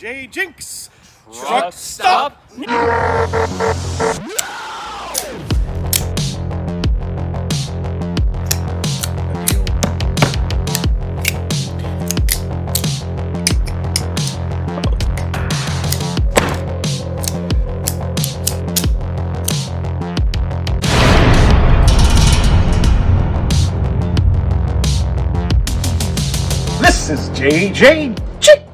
J Jinx! Truck stop! This is JJ Jinx!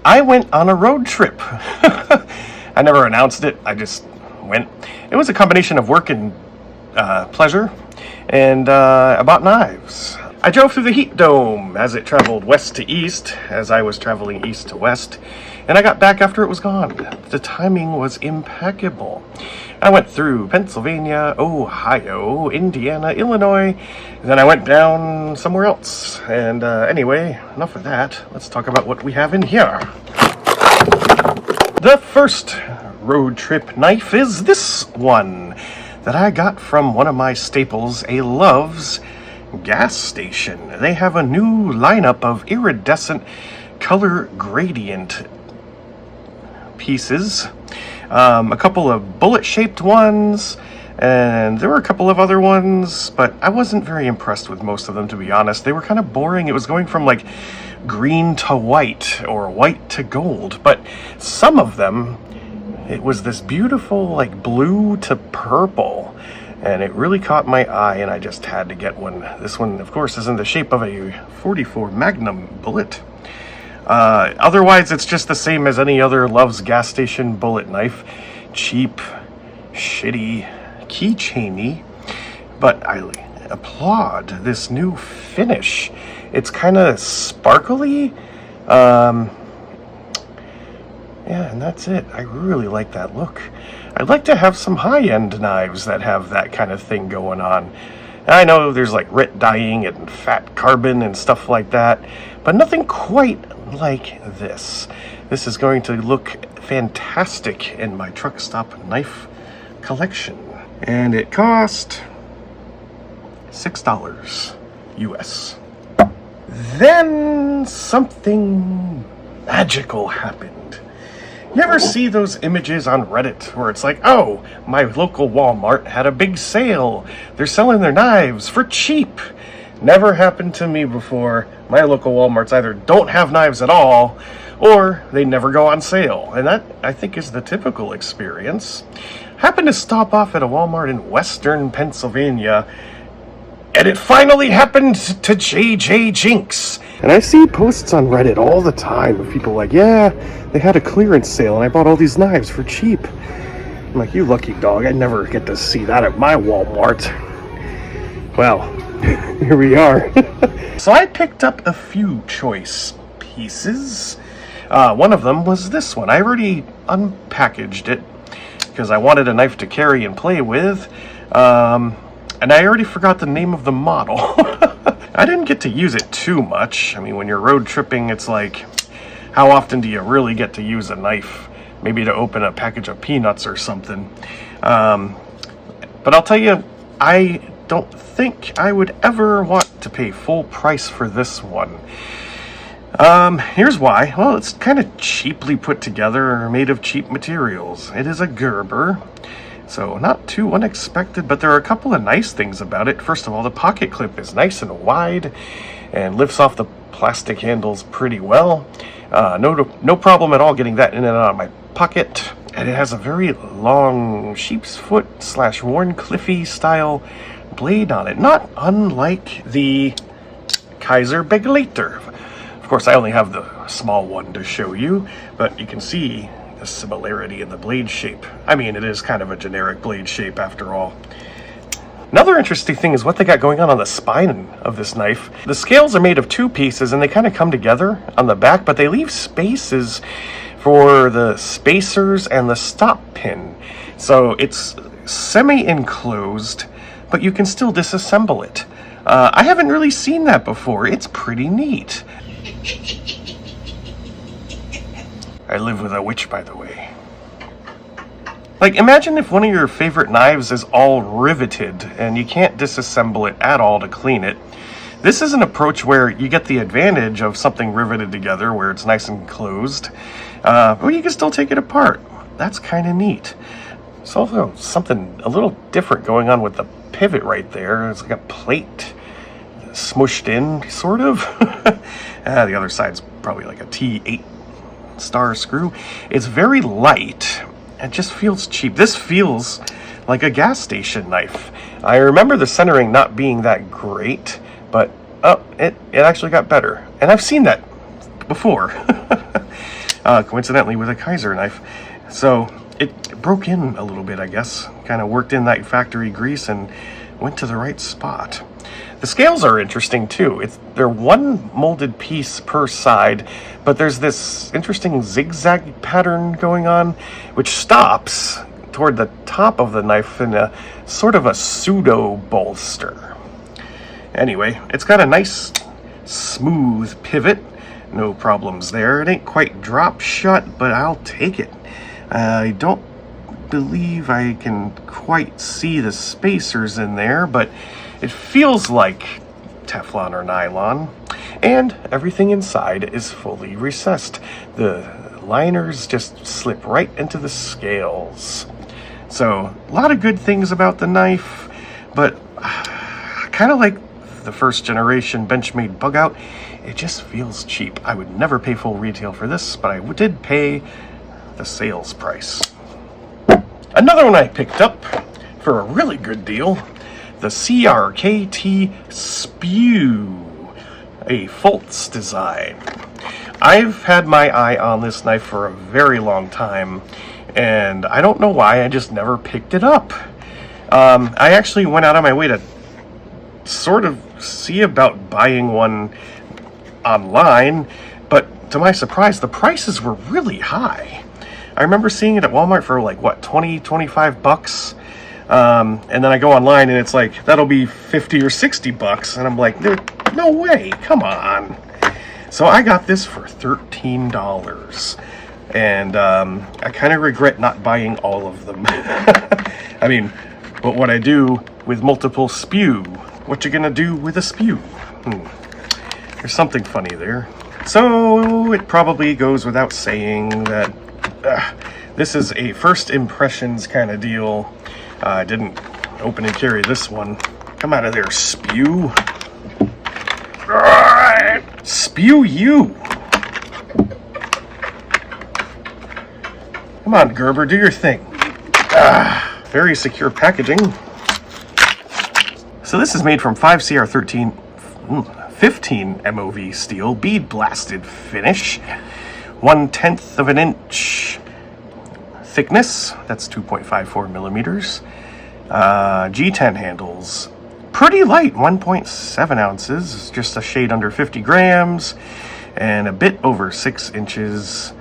I went on a road trip. I never announced it, I just went. It was a combination of work and pleasure, and I bought knives. I drove through the heat dome as it traveled west to east, as I was traveling east to west, and I got back after it was gone. The timing was impeccable. I went through Pennsylvania, Ohio, Indiana, Illinois, and then I went down somewhere else. And anyway, enough of that. Let's talk about what we have in here. The first road trip knife is this one that I got from one of my staples, a Love's gas station. They have a new lineup of iridescent color gradient pieces. A couple of bullet-shaped ones, and there were a couple of other ones, but I wasn't very impressed with most of them, to be honest. They were kind of boring. It was going from like green to white or white to gold, but some of them, it was this beautiful like blue to purple, and it really caught my eye, and I just had to get one. This one, of course, is in the shape of a 44 Magnum bullet. Otherwise, it's just the same as any other Love's gas station bullet knife. Cheap, shitty, keychainy, but I applaud this new finish. It's kind of sparkly. Yeah, and that's it. I really like that look. I'd like to have some high-end knives that have that kind of thing going on. I know there's like ret dyeing and fat carbon and stuff like that, but nothing quite like this. This is going to look fantastic in my truck stop knife collection. And it cost $6 US. Then something magical happened. You ever see those images on Reddit where it's like, oh, my local Walmart had a big sale. They're selling their knives for cheap. Never happened to me before. My local Walmarts either don't have knives at all, or they never go on sale. And that, I think, is the typical experience. Happened to stop off at a Walmart in western Pennsylvania, and it finally happened to JJ Jinx. And I see posts on Reddit all the time of people like, yeah, they had a clearance sale and I bought all these knives for cheap. I'm like, you lucky dog, I never get to see that at my Walmart. Well, here we are. So I picked up a few choice pieces. One of them was this one. I already unpackaged it because I wanted a knife to carry and play with. And I already forgot the name of the model. I didn't get to use it too much. I mean, when you're road tripping, it's like, how often do you really get to use a knife? Maybe to open a package of peanuts or something. But I'll tell you, I don't think I would ever want to pay full price for this one. Here's why. Well, it's kind of cheaply put together, made of cheap materials. It is a Gerber. So not too unexpected, but there are a couple of nice things about it. First of all, the pocket clip is nice and wide and lifts off the plastic handles pretty well. No problem at all getting that in and out of my pocket. And it has a very long sheep's foot / Warren Cliffy style blade on it, not unlike the Kaiser Begleiter. Of course, I only have the small one to show you, but you can see the similarity in the blade shape. I mean, it is kind of a generic blade shape after all. Another interesting thing is what they got going on the spine of this knife. The scales are made of two pieces and they kind of come together on the back, but they leave spaces for the spacers and the stop pin. So it's semi-enclosed, but you can still disassemble it. I haven't really seen that before. It's pretty neat. I live with a witch, by the way. Like, imagine if one of your favorite knives is all riveted and you can't disassemble it at all to clean it. This is an approach where you get the advantage of something riveted together where it's nice and closed, but you can still take it apart. That's kind of neat. There's also something a little different going on with the pivot right there. It's like a plate smushed in, sort of. The other side's probably like a T8 star screw. It's very light. It just feels cheap. This feels like a gas station knife. I remember the centering not being that great, but it actually got better. And I've seen that before, coincidentally with a Kaiser knife. So it broke in a little bit, I guess. Kind of worked in that factory grease and went to the right spot. The scales are interesting too. They're one molded piece per side, but there's this interesting zigzag pattern going on, which stops toward the top of the knife in a sort of a pseudo bolster. Anyway, it's got a nice smooth pivot. No problems there. It ain't quite drop shut, but I'll take it. I don't believe I can quite see the spacers in there, but it feels like Teflon or nylon, and everything inside is fully recessed. The liners just slip right into the scales. So, a lot of good things about the knife, but kind of like the first generation Benchmade bug out, it just feels cheap. I would never pay full retail for this, but I did pay the sales price. Another one I picked up for a really good deal, the CRKT Spew, a Fultz design. I've had my eye on this knife for a very long time, and I don't know why, I just never picked it up. I actually went out of my way to sort of see about buying one online, but to my surprise, the prices were really high. I remember seeing it at Walmart for like, what, 20, 25 bucks? And then I go online and it's like, that'll be 50 or 60 bucks. And I'm like, no way, come on. So I got this for $13. And I kind of regret not buying all of them. I mean, but what I do with multiple spew, what you gonna do with a spew? There's something funny there. So it probably goes without saying that this is a first impressions kind of deal. I didn't open and carry this one. Come out of there, spew. Spew you. Come on, Gerber, do your thing. Very secure packaging. So this is made from 5CR13 15 MOV steel, bead blasted finish, 1/10 of an inch thickness, that's 2.54 millimeters, G10 handles, pretty light, 1.7 ounces, just a shade under 50 grams, and a bit over 6 inches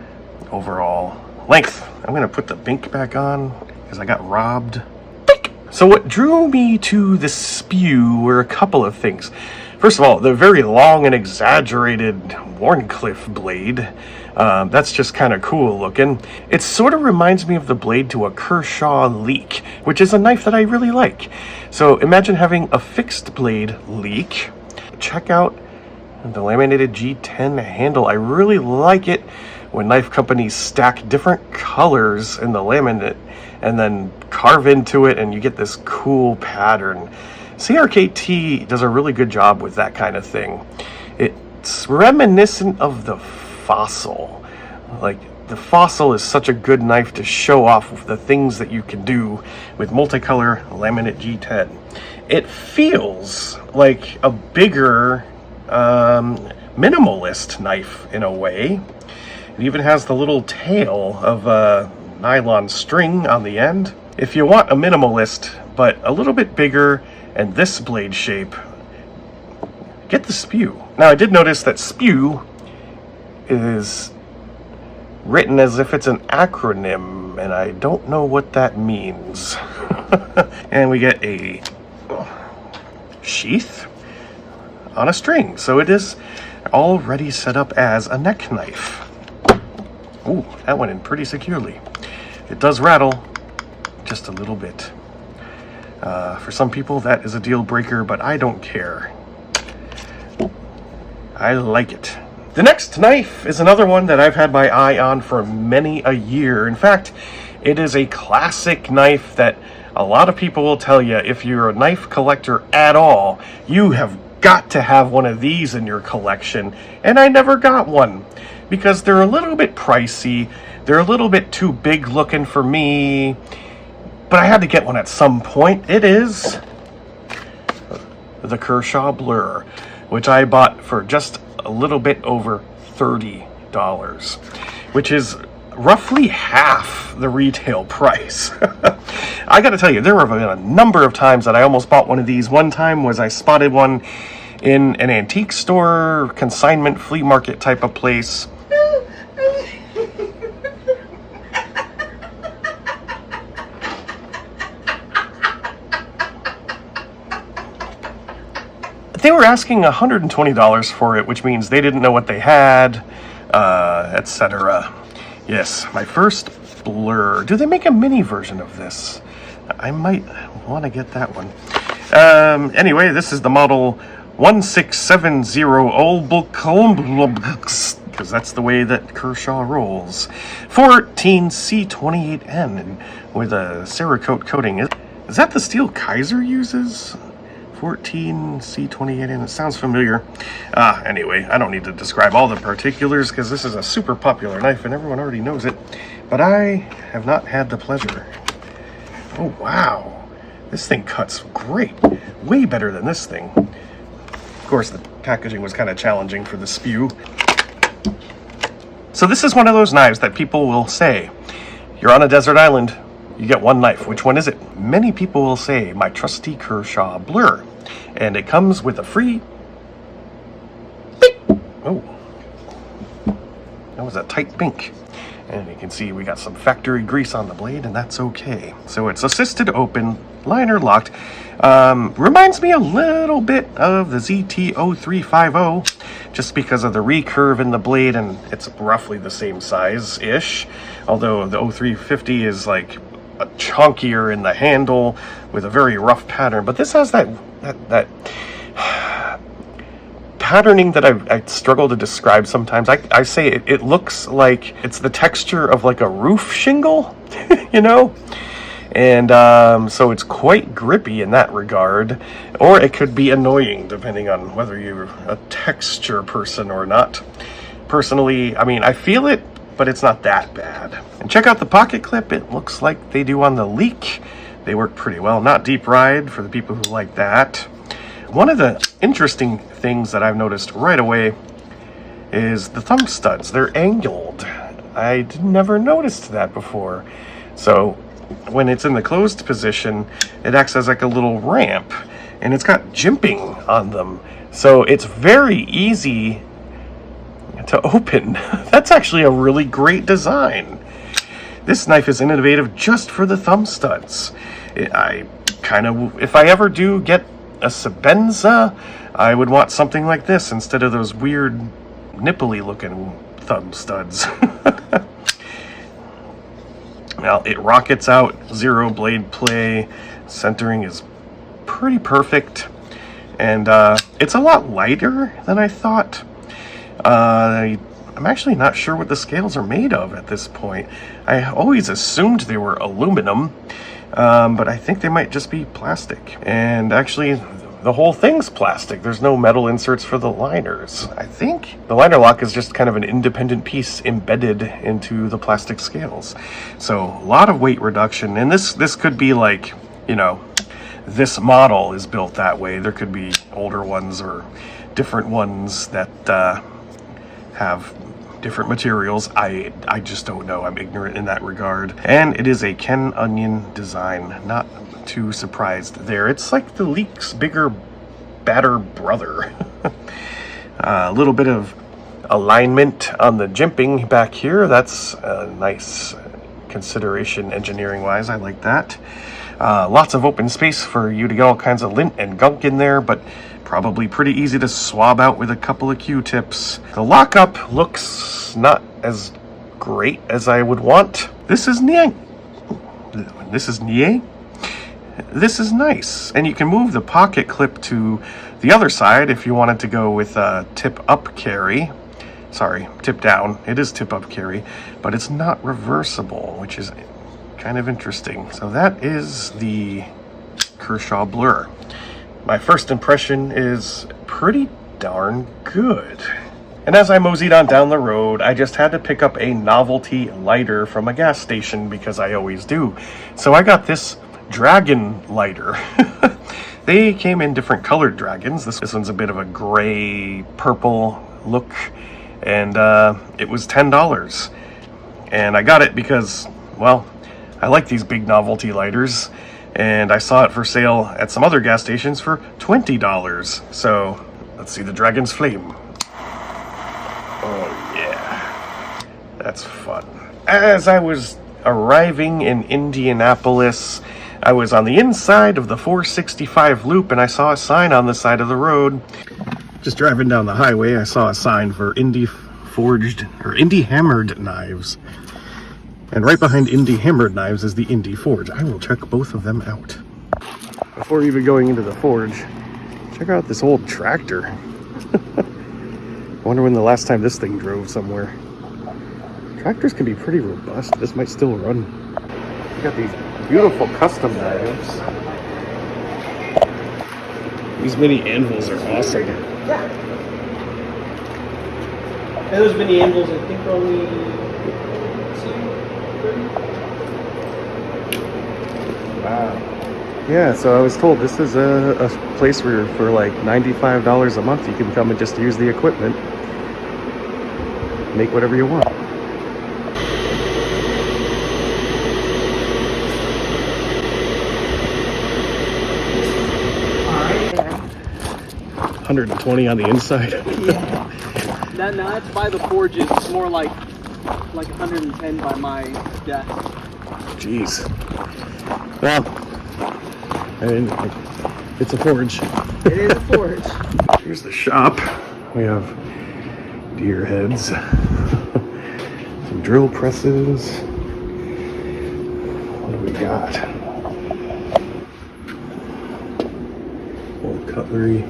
overall length. I'm going to put the bink back on, because I got robbed. Bink! So what drew me to the spew were a couple of things. First of all, the very long and exaggerated Warncliffe blade. That's just kind of cool looking. It sort of reminds me of the blade to a Kershaw leek, which is a knife that I really like. So imagine having a fixed blade leek. Check out the laminated G10 handle. I really like it when knife companies stack different colors in the laminate and then carve into it and you get this cool pattern. CRKT does a really good job with that kind of thing. It's reminiscent of the Fossil. Like, the Fossil is such a good knife to show off the things that you can do with multicolor laminate G10. It feels like a bigger minimalist knife in a way. It even has the little tail of nylon string on the end. If you want a minimalist, but a little bit bigger and this blade shape, get the spew. Now I did notice that spew is written as if it's an acronym, and I don't know what that means. And we get a sheath on a string, so it is already set up as a neck knife. Ooh, that went in pretty securely. It does rattle just a little bit. For some people that is a deal breaker, but I don't care. I like it. The next knife is another one that I've had my eye on for many a year. In fact, it is a classic knife that a lot of people will tell you, if you're a knife collector at all, you have got to have one of these in your collection. And I never got one because they're a little bit pricey. They're a little bit too big looking for me, but I had to get one at some point. It is the Kershaw Blur, which I bought for just a little bit over $30, which is roughly half the retail price. I gotta tell you, there have been a number of times that I almost bought one of these. One time was I spotted one in an antique store, consignment, flea market type of place. They were asking $120 for it, which means they didn't know what they had, etc. Yes, my first Blur. Do they make a mini version of this? I might want to get that one. Anyway, this is the model 1670 because that's the way that Kershaw rolls. 14C28N with a Cerakote coating. Is that the steel Kaiser uses? 14C28N. It sounds familiar. Anyway, I don't need to describe all the particulars because this is a super popular knife and everyone already knows it. But I have not had the pleasure. Oh, wow. This thing cuts great. Way better than this thing. Of course, the packaging was kind of challenging for the spew. So this is one of those knives that people will say, you're on a desert island, you get one knife. Which one is it? Many people will say, my trusty Kershaw Blur. And it comes with a free... Bink! Oh. That was a tight bink. And you can see we got some factory grease on the blade, and that's okay. So it's assisted open, liner locked. Reminds me a little bit of the ZT0350, just because of the recurve in the blade, and it's roughly the same size-ish. Although the 0350 is like a chunkier in the handle with a very rough pattern. But this has that patterning that I struggle to describe sometimes. I say it looks like it's the texture of like a roof shingle, you know? And so it's quite grippy in that regard, or it could be annoying depending on whether you're a texture person or not. Personally, I mean, I feel it, but it's not that bad. And check out the pocket clip. It looks like they do on the Leak. They work pretty well. Not deep ride for the people who like that. One of the interesting things that I've noticed right away is the thumb studs. They're angled. I never noticed that before. So when it's in the closed position, it acts as like a little ramp, and it's got jimping on them. So it's very easy to open. That's actually a really great design. This knife is innovative just for the thumb studs. If I ever do get a Sebenza, I would want something like this instead of those weird nipply looking thumb studs. Now it rockets out, zero blade play, centering is pretty perfect, and it's a lot lighter than I thought. I'm actually not sure what the scales are made of at this point. I always assumed they were aluminum, but I think they might just be plastic. And actually, the whole thing's plastic. There's no metal inserts for the liners. I think the liner lock is just kind of an independent piece embedded into the plastic scales. So a lot of weight reduction. And this could be like, you know, this model is built that way. There could be older ones or different ones that have different materials. I just don't know. I'm ignorant in that regard. And it is a Ken Onion design. Not too surprised there. It's like the Leak's bigger, badder brother. A little bit of alignment on the jimping back here. That's a nice consideration engineering wise. I like that. Lots of open space for you to get all kinds of lint and gunk in there, but probably pretty easy to swab out with a couple of Q-tips. The lockup looks not as great as I would want. This is Nie. this is nice. And you can move the pocket clip to the other side if you wanted to go with a tip up carry. Sorry, tip down. It is tip up carry, but it's not reversible, which is kind of interesting. So that is the Kershaw Blur. My first impression is pretty darn good. And as I moseyed on down the road, I just had to pick up a novelty lighter from a gas station because I always do. So I got this dragon lighter. They came in different colored dragons. This one's a bit of a gray purple look, and it was $10. And I got it because, well, I like these big novelty lighters, and I saw it for sale at some other gas stations for $20. So let's see the dragon's flame. Oh yeah, that's fun. As I was arriving in Indianapolis, I was on the inside of the 465 loop, and I saw a sign on the side of the road. Just driving down the highway, I saw a sign for Indy forged or Indy hammered knives. And right behind Indy hammered knives is the Indy forge. I will check both of them out. Before even going into the forge, check out this old tractor. I wonder when the last time this thing drove somewhere. Tractors can be pretty robust. This might still run. We got these beautiful custom knives. These mini anvils are awesome. Yeah. And those mini anvils, I think, are only Wow. Yeah, so I was told this is a place where for like $95 a month you can come and just use the equipment. Make whatever you want. alright. 120 on the inside. Yeah. No, that's by the forges. It's more like 110 by my desk. Jeez. Well, I mean, it's a forge. It is a forge. Here's the shop. We have deer heads, some drill presses. What do we got? Old cutlery.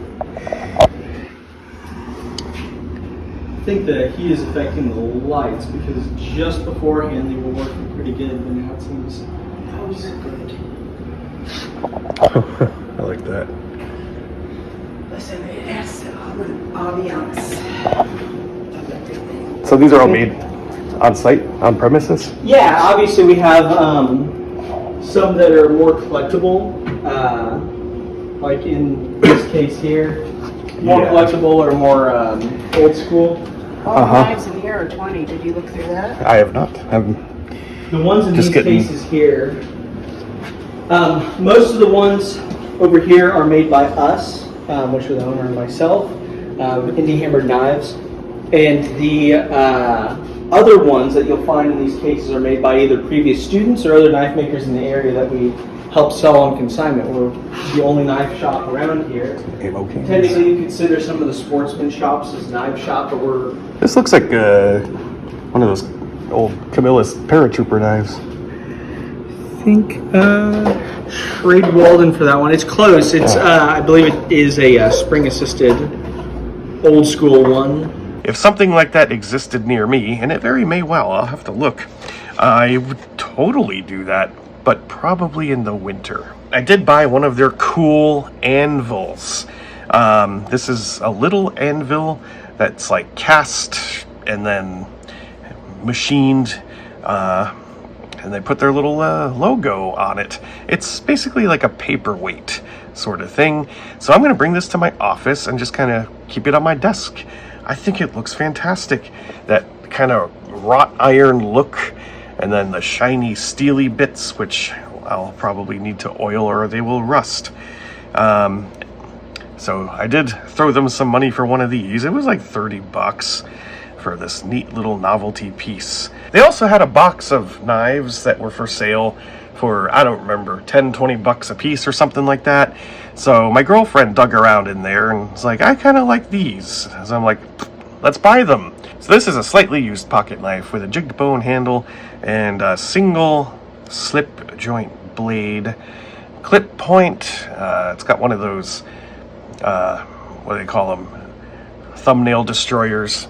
I think the heat is affecting the lights because just beforehand they were working pretty good, but now it seems not so good. I like that. Listen, it has I'll be honest. So these are all made on site, on premises? Yeah, obviously we have some that are more collectible, like in this case here. More Yeah. collectible or more old school. All the knives in here are 20. Did you look through that? I have not. The ones in Just these getting- cases here, most of the ones over here are made by us, which are the owner and myself, Indie Hammered Knives. And the other ones that you'll find in these cases are made by either previous students or other knife makers in the area that we help sell on consignment. We're the only knife shop around here. Ammo cans. Technically, you consider some of the sportsman shops as knife shop, but we're This looks like one of those old Camillus paratrooper knives. I think trade Walden for that one. It's close. It's I believe it is a spring-assisted old school one. If something like that existed near me, and it very may well, I'll have to look, I would totally do that, but probably in the winter. I did buy one of their cool anvils. This is a little anvil that's like cast and then machined, and they put their little logo on it. It's basically like a paperweight sort of thing. So I'm going to bring this to my office and just kind of keep it on my desk. I think it looks fantastic. That kind of wrought iron look, and then the shiny steely bits, which I'll probably need to oil or they will rust. So I did throw them some money for one of these. It was like $30 for this neat little novelty piece. They also had a box of knives that were for sale for, I don't remember, 10, 20 bucks a piece or something like that. So my girlfriend dug around in there and was like, I kind of like these. So I'm like, let's buy them. So this is a slightly used pocket knife with a jigged bone handle and a single slip joint blade. clip point. It's got one of those, what do they call them? Thumbnail destroyers.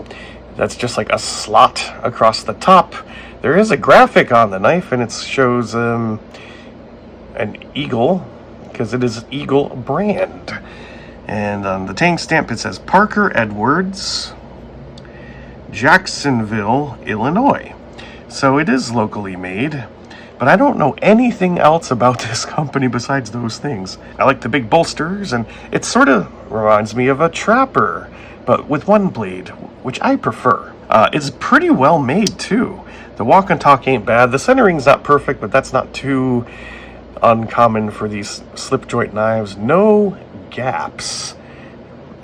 That's just like a slot across the top. There is a graphic on the knife, and it shows an eagle, because it is Eagle brand. And on the tang stamp, it says Parker Edwards, Jacksonville, Illinois. So it is locally made, but I don't know anything else about this company besides those things. I like the big bolsters, and it sort of reminds me of a trapper, but with one blade, which I prefer. It's pretty well made too. The walk and talk ain't bad. The centering's not perfect, but that's not too uncommon for these slip joint knives. No gaps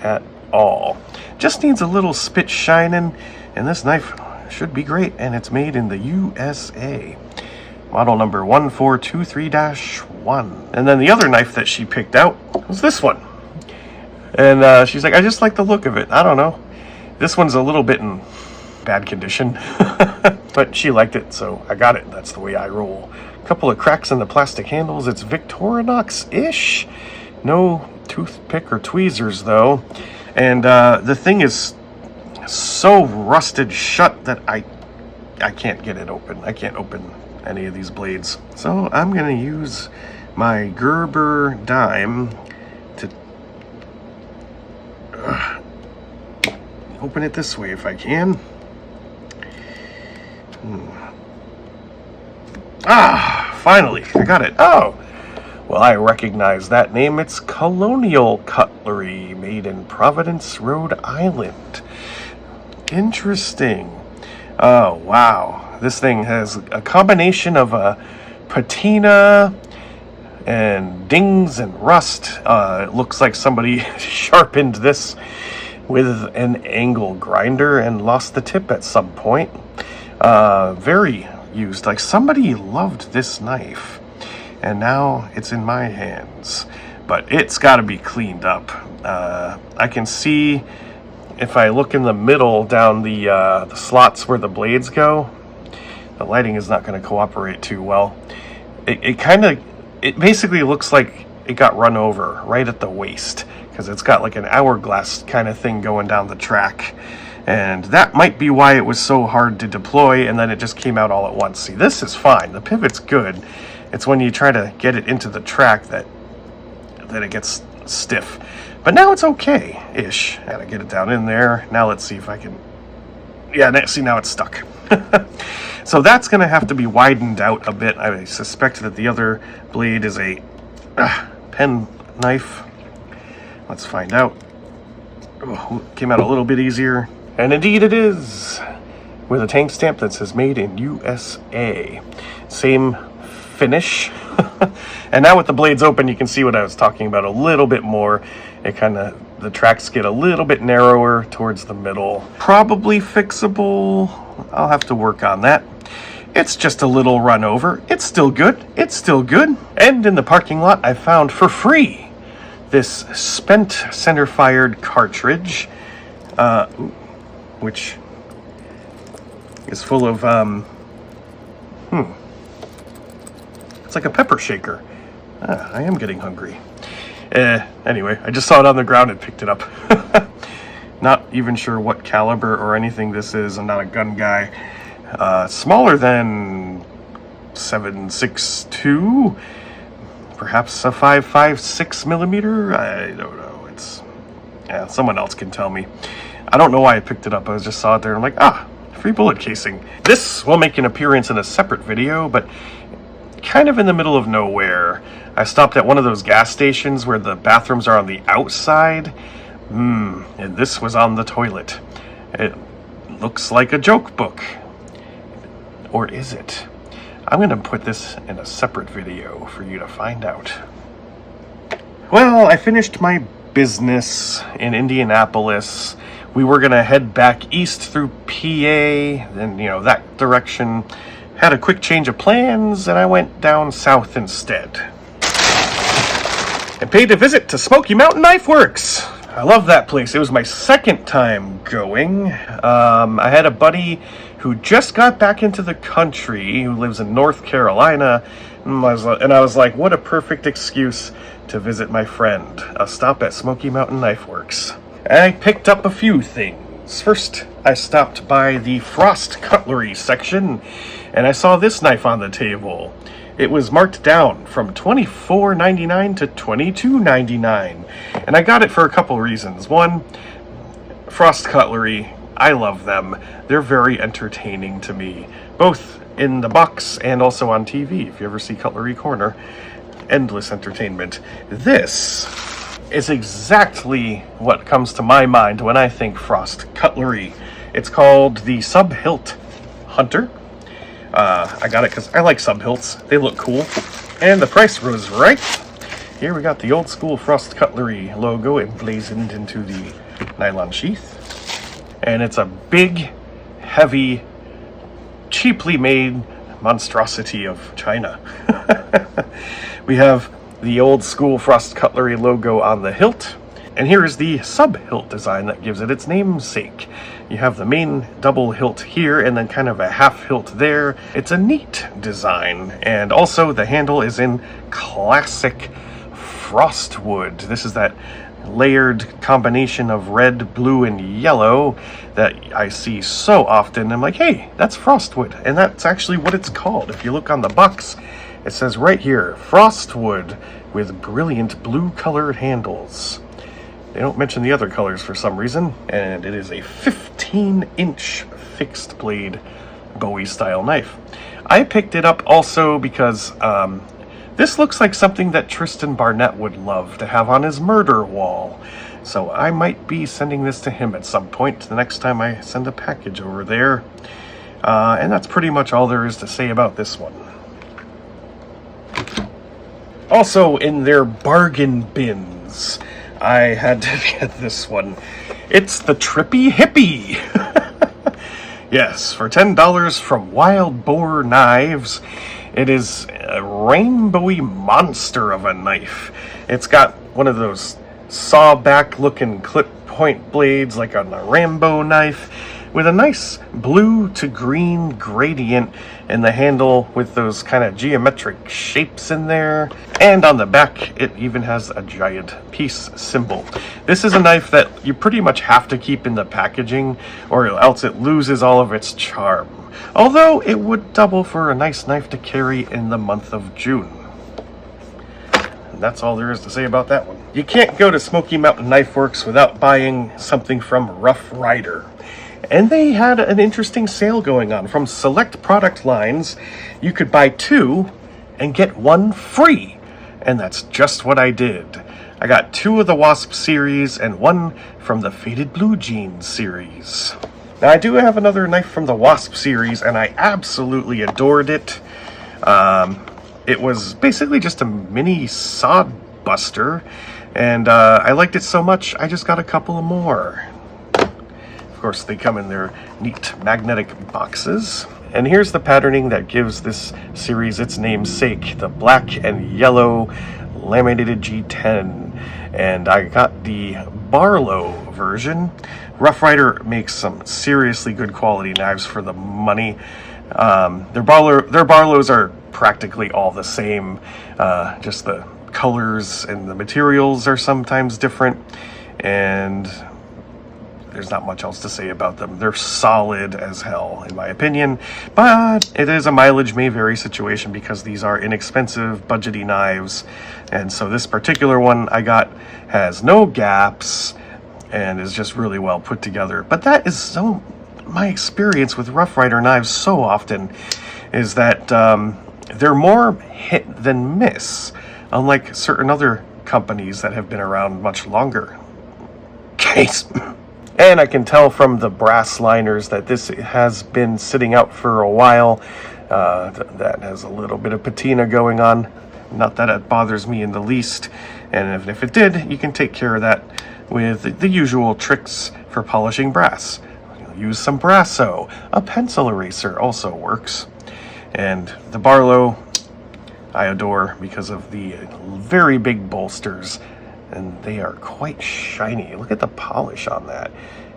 at all. Just needs a little spit shining, and this knife should be great, and it's made in the USA. Model number 1423-1. And then the other knife that she picked out was this one. And she's like, I just like the look of it. I don't know. This one's a little bit in bad condition, but she liked it, so I got it. That's the way I roll. A couple of cracks in the plastic handles. It's Victorinox-ish. No toothpick or tweezers, though. And the thing is so rusted shut that I can't get it open. I can't open any of these blades. So I'm going to use my Gerber dime to open it this way if I can. Finally, I got it. Oh, well, I recognize that name. It's Colonial Cutlery, made in Providence, Rhode Island. Interesting. Oh, wow. This thing has a combination of a patina and dings and rust. It looks like somebody sharpened this with an angle grinder and lost the tip at some point. Very used. Like, somebody loved this knife, and now it's in my hands. But it's got to be cleaned up. I can see, if I look in the middle down the slots where the blades go, the lighting is not going to cooperate too well. It basically looks like it got run over right at the waist, because it's got like an hourglass kind of thing going down the track. And that might be why it was so hard to deploy, and then it just came out all at once. See, this is fine. The pivot's good. It's when you try to get it into the track that it gets stiff. But now it's okay-ish. Gotta get it down in there. Now let's see if I can... Yeah, see, now it's stuck. So that's going to have to be widened out a bit. I suspect that the other blade is a pen knife. Let's find out. Oh, came out a little bit easier. And indeed it is, with a tank stamp that says made in USA. Same finish. And now with the blades open, you can see what I was talking about a little bit more. It the tracks get a little bit narrower towards the middle. Probably fixable. I'll have to work on that. It's just a little run over. It's still good. It's still good. And in the parking lot, I found for free this spent center-fired cartridge, which is full of, it's like a pepper shaker. I am getting hungry. Anyway, I just saw it on the ground and picked it up. Not even sure what caliber or anything this is. I'm not a gun guy. Smaller than 7.62, perhaps a 5.56 millimeter. I don't know. Someone else can tell me. I don't know why I picked it up. I just saw it there and I'm like, free bullet casing. This will make an appearance in a separate video, but kind of in the middle of nowhere. I stopped at one of those gas stations where the bathrooms are on the outside. And this was on the toilet. It looks like a joke book. Or is it? I'm going to put this in a separate video for you to find out. Well, I finished my business in Indianapolis. We were going to head back east through PA, then, that direction. Had a quick change of plans, and I went down south instead. And paid a visit to Smoky Mountain Knife Works. I love that place. It was my second time going. I had a buddy who who just got back into the country, who lives in North Carolina, and I was like, what a perfect excuse to visit my friend. A stop at Smoky Mountain Knife Works. I picked up a few things. First, I stopped by the Frost Cutlery section, and I saw this knife on the table. It was marked down from $24.99 to $22.99, and I got it for a couple reasons. One, Frost Cutlery, I love them. They're very entertaining to me, both in the box and also on TV. If you ever see Cutlery Corner, endless entertainment. This is exactly what comes to my mind when I think Frost Cutlery. It's called the Sub-Hilt Hunter. I got it because I like sub-hilts. They look cool. And the price was right. Here we got the old school Frost Cutlery logo emblazoned into the nylon sheath. And it's a big, heavy, cheaply made monstrosity of China. We have the old school Frost Cutlery logo on the hilt. And here is the sub-hilt design that gives it its namesake. You have the main double hilt here and then kind of a half hilt there. It's a neat design. And also the handle is in classic frostwood. This is that layered combination of red, blue, and yellow that I see so often. I'm like, hey, that's frostwood. And that's actually what it's called. If you look on the box, it says right here, frostwood with brilliant blue colored handles. They don't mention the other colors for some reason, and it is a 15-inch fixed blade Bowie style knife. I picked it up also because this looks like something that Tristan Barnett would love to have on his murder wall. So I might be sending this to him at some point the next time I send a package over there. And that's pretty much all there is to say about this one. Also in their bargain bins, I had to get this one. It's the Trippy Hippie. Yes, for $10 from Wild Boar Knives. It is a rainbowy monster of a knife. It's got one of those saw-back looking clip point blades like on a Rambo knife, with a nice blue to green gradient in the handle with those kind of geometric shapes in there. And on the back, it even has a giant peace symbol. This is a knife that you pretty much have to keep in the packaging or else it loses all of its charm. Although it would double for a nice knife to carry in the month of June. And that's all there is to say about that one. You can't go to Smoky Mountain Knife Works without buying something from Ruff Ryder. And they had an interesting sale going on. From select product lines, you could buy 2 and get 1 free. And that's just what I did. I got 2 of the Wasp series and 1 from the Faded Blue Jeans series. Now I do have another knife from the Wasp series and I absolutely adored it. It was basically just a mini Sodbuster. And I liked it so much, I just got a couple of more. Of course, they come in their neat magnetic boxes. And here's the patterning that gives this series its namesake, the black and yellow laminated G10. And I got the Barlow version. Ruff Ryder makes some seriously good quality knives for the money. Their Barlows are practically all the same. Just the colors and the materials are sometimes different. And there's not much else to say about them. They're solid as hell, in my opinion. But it is a mileage may vary situation because these are inexpensive, budgety knives. And so this particular one I got has no gaps and is just really well put together. But that is so my experience with Ruff Ryder knives so often is that they're more hit than miss, unlike certain other companies that have been around much longer. Case. And I can tell from the brass liners that this has been sitting out for a while. That has a little bit of patina going on. Not that it bothers me in the least. And if it did, you can take care of that with the usual tricks for polishing brass. Use some Brasso. A pencil eraser also works. And the Barlow, I adore because of the very big bolsters. And they are quite shiny. Look at the polish on that.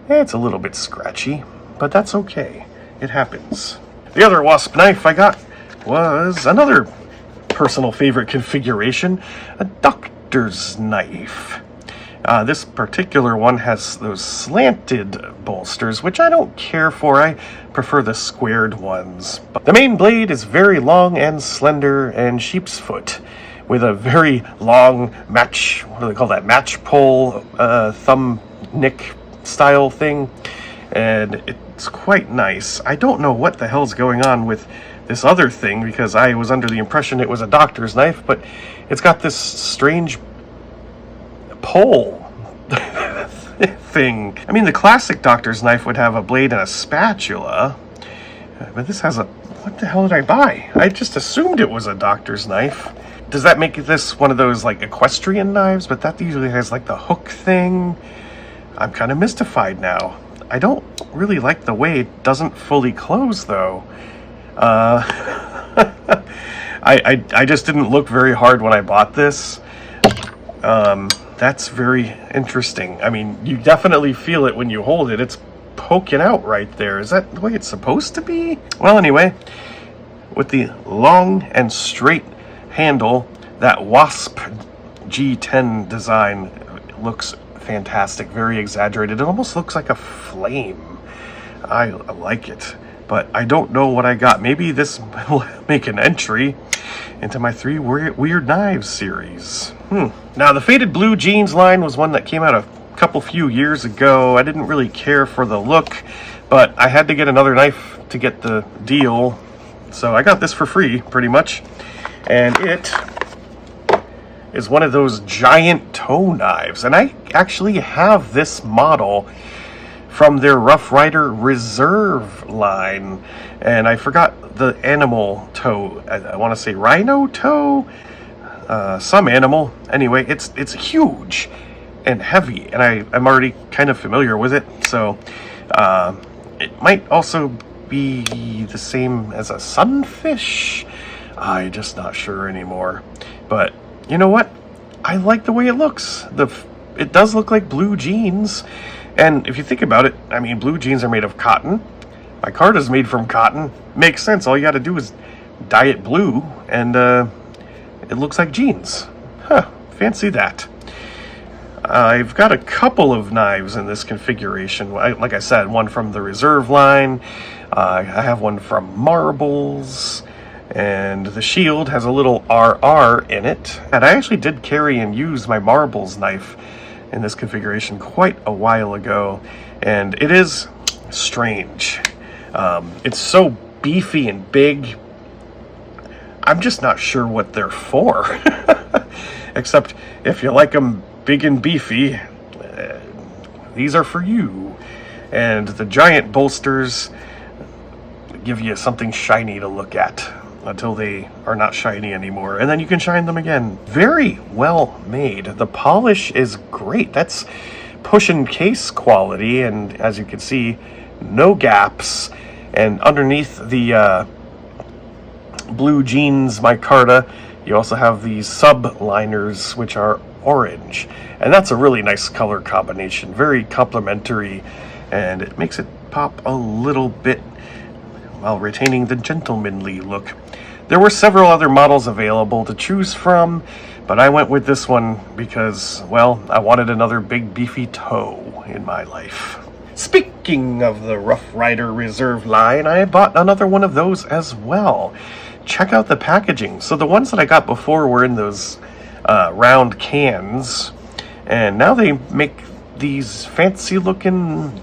It's a little bit scratchy, but that's okay. it happens. The other wasp knife I got was another personal favorite configuration, a doctor's knife. This particular one has those slanted bolsters, which I don't care for. I prefer the squared ones. But the main blade is very long and slender and sheep's foot, with a very long match, what do they call that, match pole thumb nick style thing. And it's quite nice. I don't know what the hell's going on with this other thing, because I was under the impression it was a doctor's knife, but it's got this strange pole thing. I mean, the classic doctor's knife would have a blade and a spatula, but this has a... What the hell did I buy? I just assumed it was a doctor's knife. Does that make this one of those, like, equestrian knives? But that usually has, like, the hook thing. I'm kind of mystified now. I don't really like the way it doesn't fully close, though. I just didn't look very hard when I bought this. That's very interesting. I mean, you definitely feel it when you hold it. It's poking out right there. Is that the way it's supposed to be? Well, anyway, with the long and straight handle, that Wasp G10 design looks fantastic, very exaggerated. It almost looks like a flame. I like it, but I don't know what I got. Maybe this will make an entry into my 3 Weird Knives series. Now, the Faded Blue Jeans line was one that came out a few years ago. I didn't really care for the look, but I had to get another knife to get the deal, so I got this for free, pretty much. And it is one of those giant toe knives, and I actually have this model from their Rough Rider Reserve line, and I forgot the animal toe. I want to say rhino toe, some animal. Anyway, it's huge and heavy, and I'm already kind of familiar with it, so it might also be the same as a sunfish. I'm just not sure anymore. But you know what? I like the way it looks. It does look like blue jeans. And if you think about it, I mean, blue jeans are made of cotton. My card is made from cotton. Makes sense. All you got to do is dye it blue, and it looks like jeans. Huh, fancy that. I've got a couple of knives in this configuration. Like I said, one from the Reserve line. I have one from Marbles. And the shield has a little RR in it. And I actually did carry and use my Marbles knife in this configuration quite a while ago. And it is strange. It's so beefy and big. I'm just not sure what they're for. Except if you like them big and beefy, these are for you. And the giant bolsters give you something shiny to look at until they are not shiny anymore, and then you can shine them again. Very well made. The polish is great. That's push and case quality, and as you can see, no gaps. And underneath the blue jeans micarta, you also have these sub-liners, which are orange, and that's a really nice color combination, very complementary, and it makes it pop a little bit while retaining the gentlemanly look. There were several other models available to choose from, but I went with this one because, well, I wanted another big beefy toe in my life. Speaking of the Rough Rider Reserve line, I bought another one of those as well. Check out the packaging. So the ones that I got before were in those round cans, and now they make these fancy looking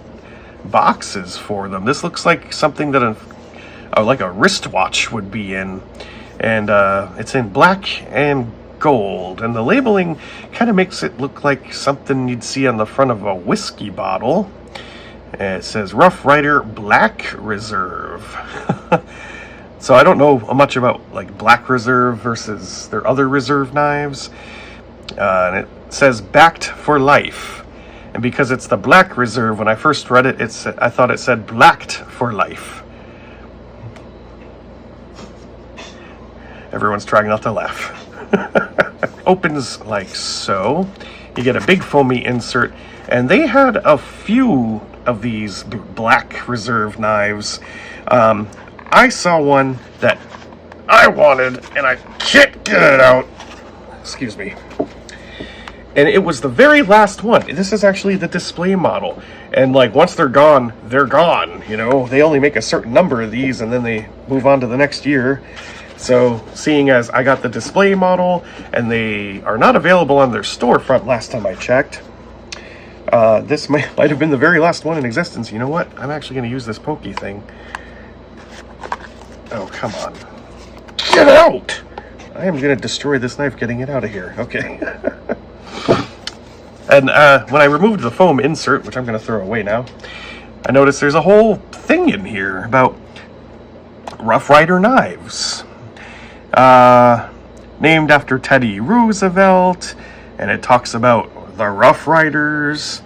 boxes for them. This looks like something that like a wristwatch would be in, and it's in black and gold, and the labeling kind of makes it look like something you'd see on the front of a whiskey bottle. And it says Rough Rider Black Reserve. So I don't know much about like Black Reserve versus their other reserve knives. And it says backed for life. And because it's the Black Reserve, when I first read it, I thought it said blacked for life. Everyone's trying not to laugh. Opens like so. You get a big foamy insert, and they had a few of these Black Reserve knives I saw one that I wanted, and I can't get it out. Excuse me. And it was the very last one. This is actually the display model. And like, once they're gone, you know? They only make a certain number of these, and then they move on to the next year. So, seeing as I got the display model, and they are not available on their storefront last time I checked, this might have been the very last one in existence. You know what? I'm actually going to use this pokey thing. Oh, come on. Get it out! I am going to destroy this knife getting it out of here. Okay. And when I removed the foam insert, which I'm going to throw away now, I noticed there's a whole thing in here about Rough Rider knives. Named after Teddy Roosevelt, and it talks about the Rough Riders,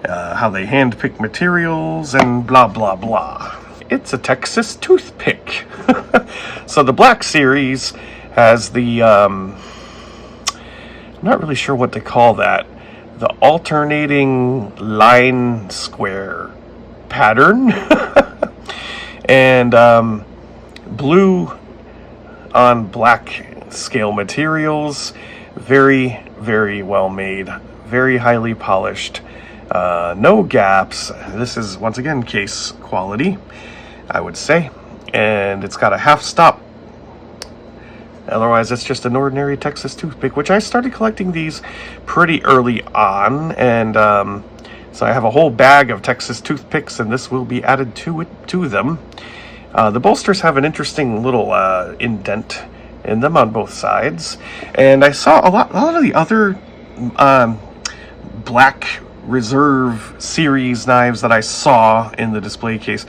how they handpick materials, and blah, blah, blah. It's a Texas toothpick. So the Black Series has the, I'm not really sure what to call that, the alternating line square pattern. And blue on black scale materials. Very, very well made. Very highly polished. No gaps. This is, once again, case quality, I would say. And it's got a half stop. Otherwise, it's just an ordinary Texas toothpick, which I started collecting these pretty early on. And so I have a whole bag of Texas toothpicks, and this will be added to them. The bolsters have an interesting little indent in them on both sides. And I saw a lot of the other Black Reserve series knives that I saw in the display case.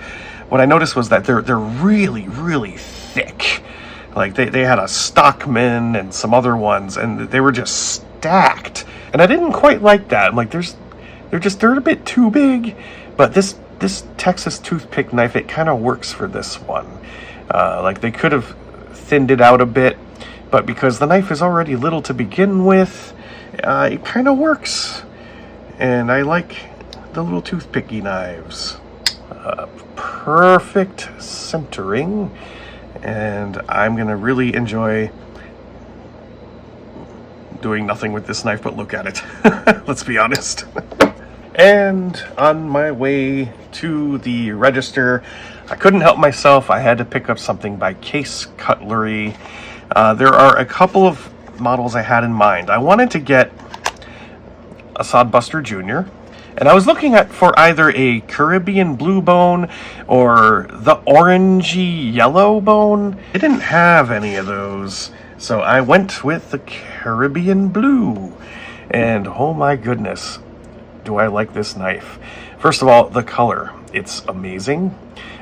What I noticed was that they're really, really thick. Like they had a Stockman and some other ones, and they were just stacked. And I didn't quite like that. I'm like, they're a bit too big. But this Texas toothpick knife, it kind of works for this one. Like they could have thinned it out a bit, but because the knife is already little to begin with, it kind of works. And I like the little toothpicky knives. Perfect centering. And I'm going to really enjoy doing nothing with this knife but look at it. Let's be honest. And on my way to the register, I couldn't help myself. I had to pick up something by Kershaw Cutlery. There are a couple of models I had in mind. I wanted to get a Sodbuster Jr., and I was looking for either a Caribbean blue bone or the orangey yellow bone. It didn't have any of those, so I went with the Caribbean blue. And oh my goodness, do I like this knife. First of all, the color, it's amazing.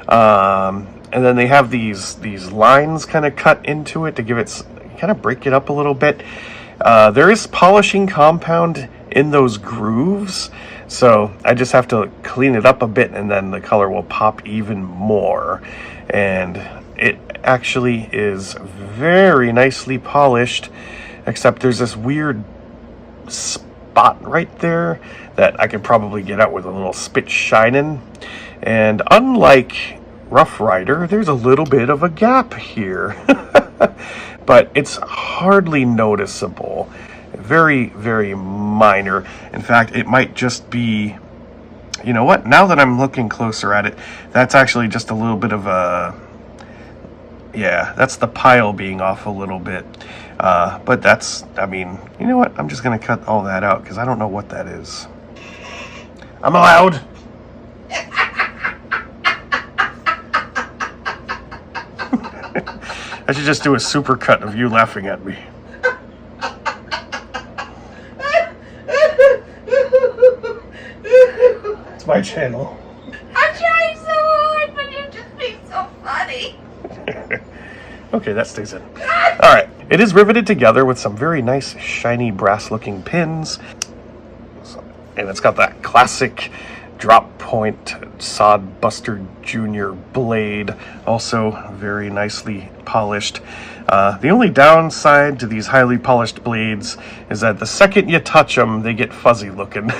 And then they have these lines kind of cut into it to give it, kind of break it up a little bit. There is polishing compound in those grooves, so I just have to clean it up a bit, and then the color will pop even more. And it actually is very nicely polished, except there's this weird spot right there that I could probably get out with a little spit shining. And unlike Rough Rider, there's a little bit of a gap here. But it's hardly noticeable. Very, very minor. In fact, it might just be, you know what, now that I'm looking closer at it, that's actually just a little bit of a, yeah, that's the pile being off a little bit. But that's, I mean, you know what, I'm just going to cut all that out because I don't know what that is. I'm allowed. I should just do a super cut of you laughing at me. It's my channel. I'm trying so hard, but you're just being so funny. Okay, that stays in. Alright, it is riveted together with some very nice, shiny, brass-looking pins. And it's got that classic drop point Sodbuster Jr. blade, also very nicely polished. The only downside to these highly polished blades is that the second you touch them, they get fuzzy looking.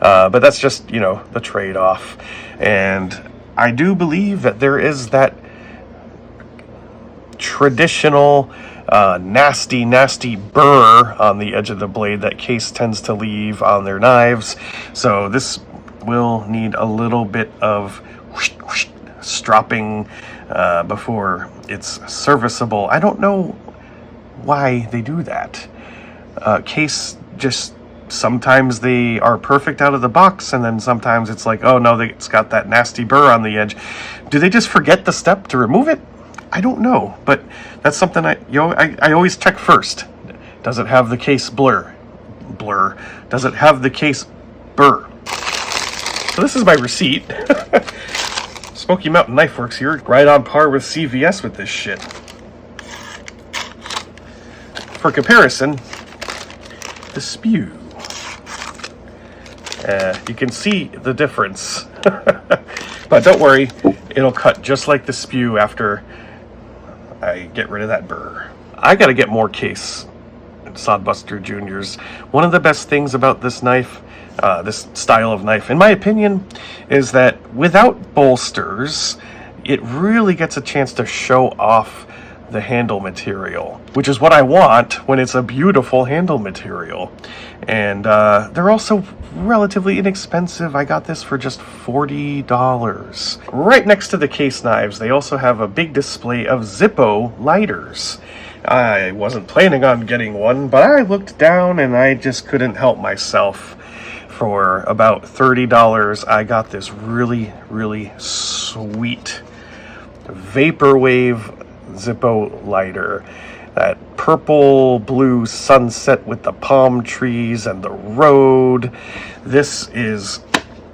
But that's just, you know, the trade-off. And I do believe that there is that traditional nasty burr on the edge of the blade that Case tends to leave on their knives. So this will need a little bit of stropping before it's serviceable. I don't know why they do that. Case just, sometimes they are perfect out of the box, and then sometimes it's like, oh no, it's got that nasty burr on the edge. Do they just forget the step to remove it? I don't know, but that's something I always check first. Does it have the case blur? Does it have the case burr? So this is my receipt. Smoky Mountain Knife Works here, right on par with CVS with this shit. For comparison, the spew. You can see the difference. But don't worry, it'll cut just like the spew after I get rid of that burr. I gotta get more Case Sodbuster Juniors. One of the best things about this knife, this style of knife, in my opinion, is that without bolsters, it really gets a chance to show off the handle material, which is what I want when it's a beautiful handle material. And they're also relatively inexpensive. I got this for just $40. Right next to the Case knives, they also have a big display of Zippo lighters. I wasn't planning on getting one, but I looked down and I just couldn't help myself. For about $30, I got this really sweet Vaporwave Zippo lighter. That purple blue sunset with the palm trees and the road. This is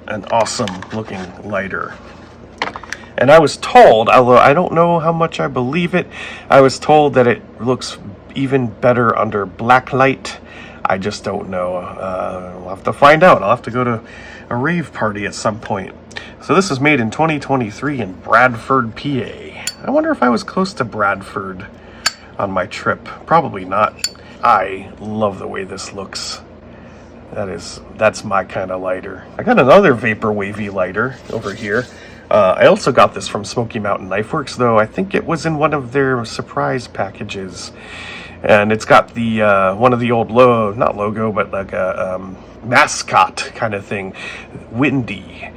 an awesome looking lighter. And I was told, although I don't know how much I believe it, I was told that it looks even better under black light. I just don't know. I'll have to find out. I'll have to go to a rave party at some point. So this is made in 2023 in Bradford, PA. I wonder if I was close to Bradford on my trip. Probably not. I love the way this looks. That's my kind of lighter. I got another Vapor Wavy lighter over here. I also got this from Smoky Mountain Knife Works, though I think it was in one of their surprise packages. And it's got the one of the old not logo, but like a mascot kind of thing. Windy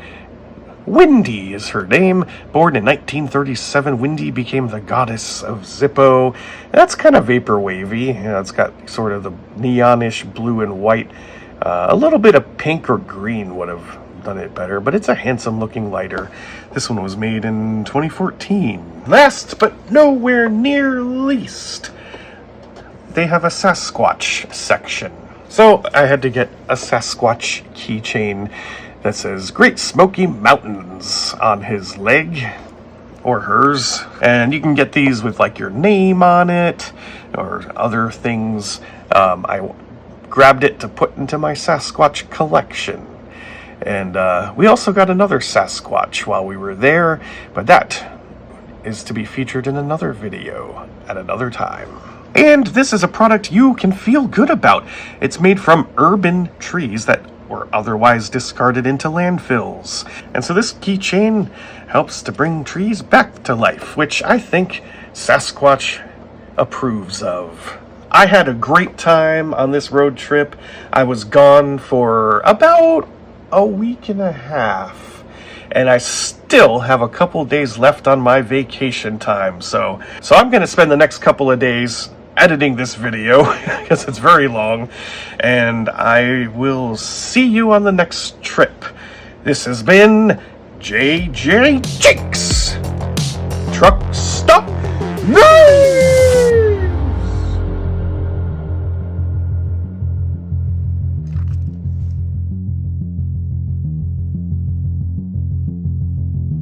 is her name. Born in 1937, Windy became the goddess of Zippo. That's kind of vapor wavy. You know, it's got sort of the neonish blue and white. A little bit of pink or green would have done it better, but it's a handsome looking lighter. This one was made in 2014. Last but nowhere near least, they have a Sasquatch section. So I had to get a Sasquatch keychain that says Great Smoky Mountains on his leg, or hers. And you can get these with like your name on it or other things. I grabbed it to put into my Sasquatch collection. And we also got another Sasquatch while we were there, but that is to be featured in another video at another time. And this is a product you can feel good about. It's made from urban trees that were otherwise discarded into landfills. And so this keychain helps to bring trees back to life, which I think Sasquatch approves of. I had a great time on this road trip. I was gone for about a week and a half, and I still have a couple days left on my vacation time. So I'm going to spend the next couple of days editing this video because it's very long, and I will see you on the next trip. This has been JJ Jakes. Truck stop. No!